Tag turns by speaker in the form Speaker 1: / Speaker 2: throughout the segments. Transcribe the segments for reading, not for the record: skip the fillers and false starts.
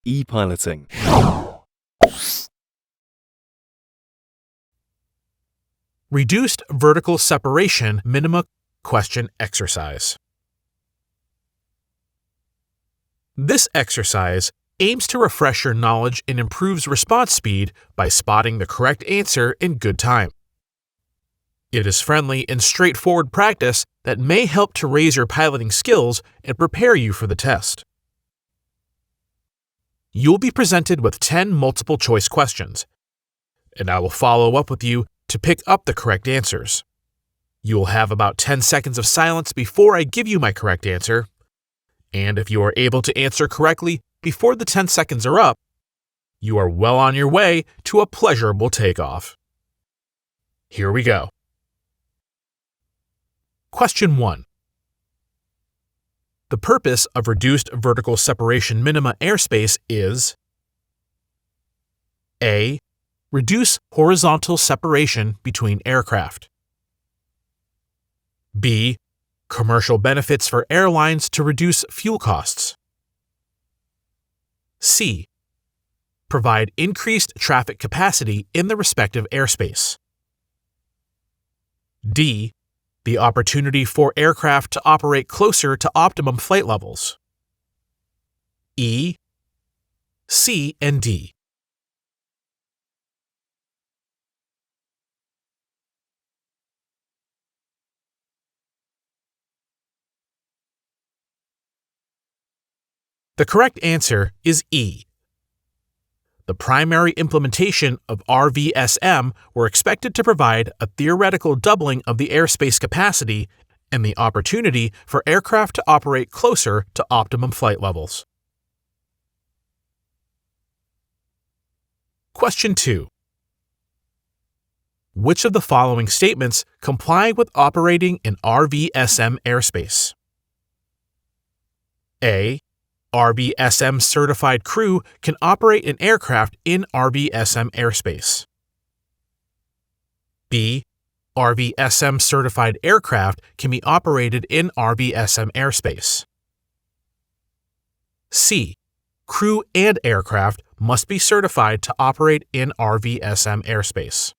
Speaker 1: ePiloting.
Speaker 2: Reduced Vertical Separation Minima Question Exercise. This exercise aims to refresh your knowledge and improves response speed by spotting the correct answer in good time. It is friendly and straightforward practice that may help to raise your piloting skills and prepare you for the test. You'll be presented with 10 multiple-choice questions, and I will follow up with you to pick up the correct answers. You will have about 10 seconds of silence before I give you my correct answer, and if you are able to answer correctly before the 10 seconds are up, you are well on your way to a pleasurable takeoff. Here we go. Question 1. The purpose of reduced vertical separation minima airspace is A. Reduce horizontal separation between aircraft. B. Commercial benefits for airlines to reduce fuel costs. C. Provide increased traffic capacity in the respective airspace. D. The opportunity for aircraft to operate closer to optimum flight levels. E, C, and D. The correct answer is E. The primary implementation of RVSM were expected to provide a theoretical doubling of the airspace capacity and the opportunity for aircraft to operate closer to optimum flight levels. Question 2. Which of the following statements comply with operating in RVSM airspace? A. RVSM certified crew can operate an aircraft in RVSM airspace. B. RVSM certified aircraft can be operated in RVSM airspace. C. Crew and aircraft must be certified to operate in RVSM airspace.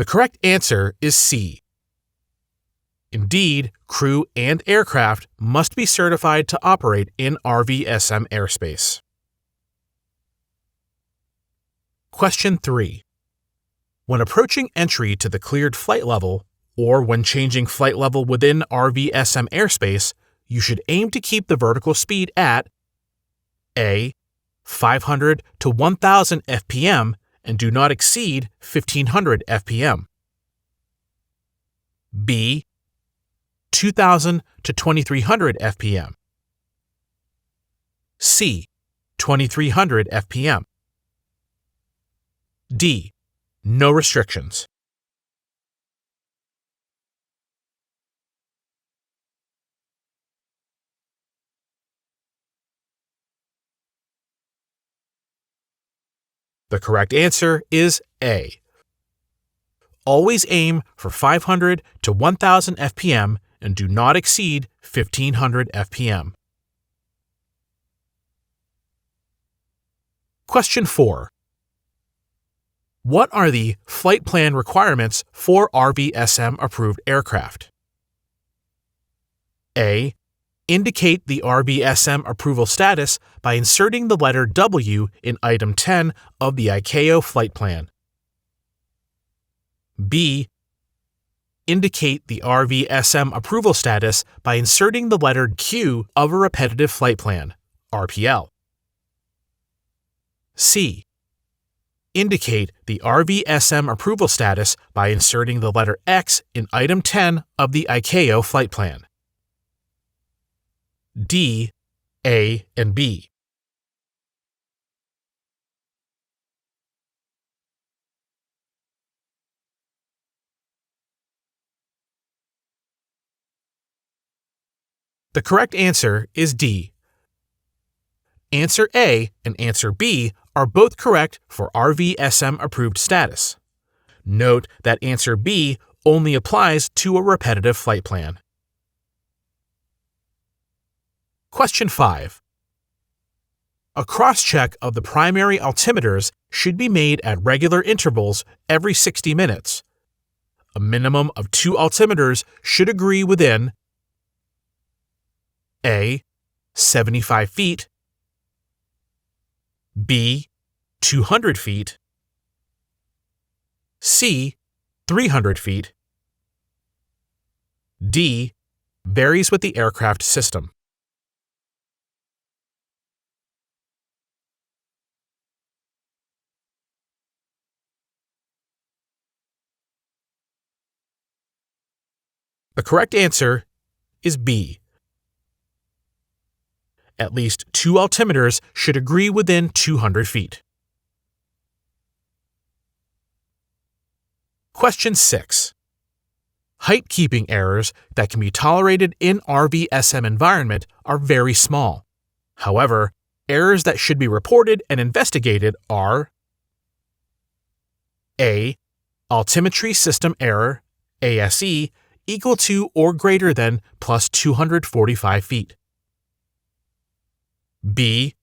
Speaker 2: The correct answer is C. Indeed, crew and aircraft must be certified to operate in RVSM airspace. Question 3. When approaching entry to the cleared flight level, or when changing flight level within RVSM airspace, you should aim to keep the vertical speed at A. 500 to 1000 fpm and do not exceed 1500 fpm. B. 2000 to 2300 fpm. C. 2300 fpm. D. No restrictions. The correct answer is A. Always aim for 500 to 1000 fpm and do not exceed 1500 fpm. Question 4. What are the flight plan requirements for RVSM approved aircraft? A. Indicate the RVSM approval status by inserting the letter W in Item 10 of the ICAO flight plan. B. Indicate the RVSM approval status by inserting the letter Q of a repetitive flight plan, RPL. C. Indicate the RVSM approval status by inserting the letter X in Item 10 of the ICAO flight plan. D, A, and B. The correct answer is D. Answer A and answer B are both correct for RVSM approved status. Note that answer B only applies to a repetitive flight plan. Question 5. A cross-check of the primary altimeters should be made at regular intervals every 60 minutes. A minimum of 2 altimeters should agree within A. 75 feet, B. 200 feet, C. 300 feet, D. Varies with the aircraft system. The correct answer is B. At least 2 altimeters should agree within 200 feet. Question 6. Height-keeping errors that can be tolerated in RVSM environment are very small. However, errors that should be reported and investigated are A. Altimetry system error, ASE, equal to or greater than plus 245 feet. B.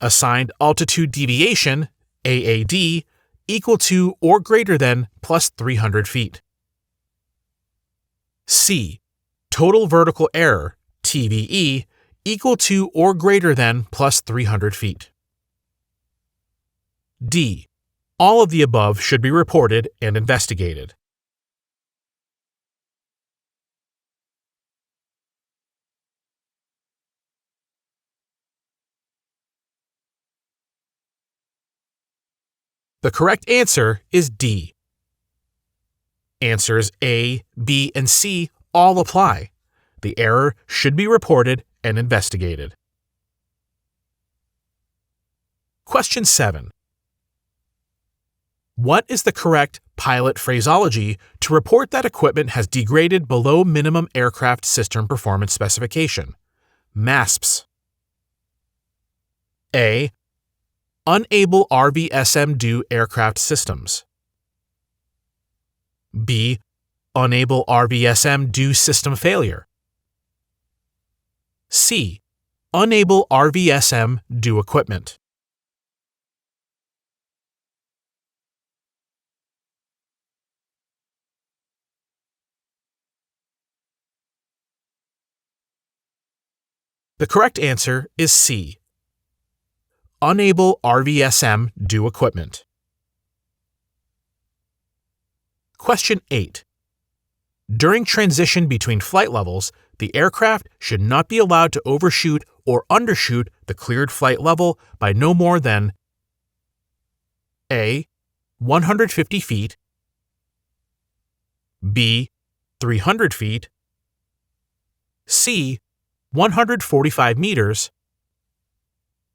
Speaker 2: Assigned altitude deviation, AAD, equal to or greater than plus 300 feet. C. Total vertical error, TVE, equal to or greater than plus 300 feet. D. All of the above should be reported and investigated. The correct answer is D. Answers A, B, and C all apply. The error should be reported and investigated. Question 7. What is the correct pilot phraseology to report that equipment has degraded below minimum aircraft system performance specification? MASPS. A. Unable RVSM do aircraft systems. B. Unable RVSM do system failure. C. Unable RVSM do equipment. The correct answer is C. Unable RVSM do equipment. Question 8. During transition between flight levels, the aircraft should not be allowed to overshoot or undershoot the cleared flight level by no more than A. 150 feet, B. 300 feet, C. 145 meters,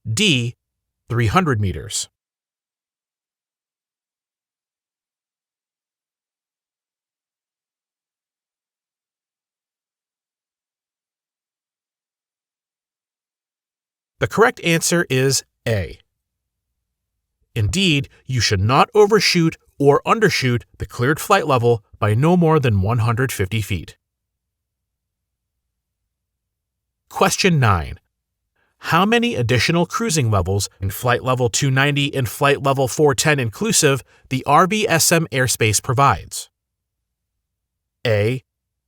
Speaker 2: D. 300 meters. The correct answer is A. Indeed, you should not overshoot or undershoot the cleared flight level by no more than 150 feet. Question 9. How many additional cruising levels in Flight Level 290 and Flight Level 410 inclusive the RVSM airspace provides? A.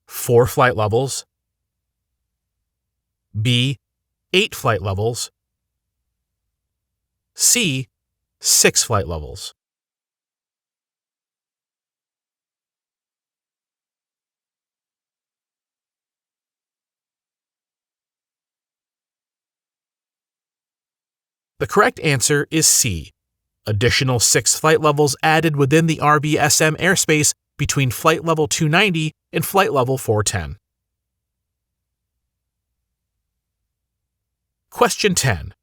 Speaker 2: 4 flight levels, B. 8 flight levels, C. 6 flight levels. The correct answer is C. Additional 6 flight levels added within the RVSM airspace between Flight Level 290 and Flight Level 410. Question 10.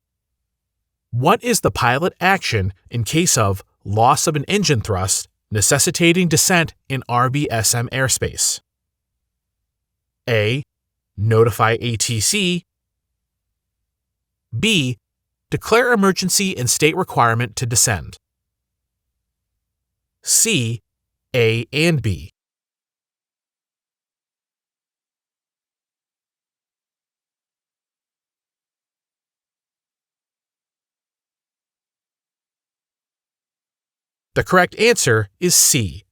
Speaker 2: What is the pilot action in case of loss of an engine thrust necessitating descent in RVSM airspace? A. Notify ATC, B. Declare emergency and state requirement to descend. C, A, and B. The correct answer is C.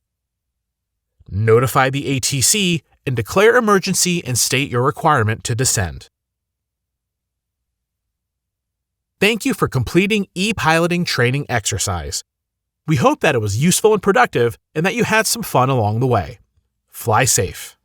Speaker 2: Notify the ATC and declare emergency and state your requirement to descend. Thank you for completing ePiloting training exercise. We hope that it was useful and productive and that you had some fun along the way. Fly safe.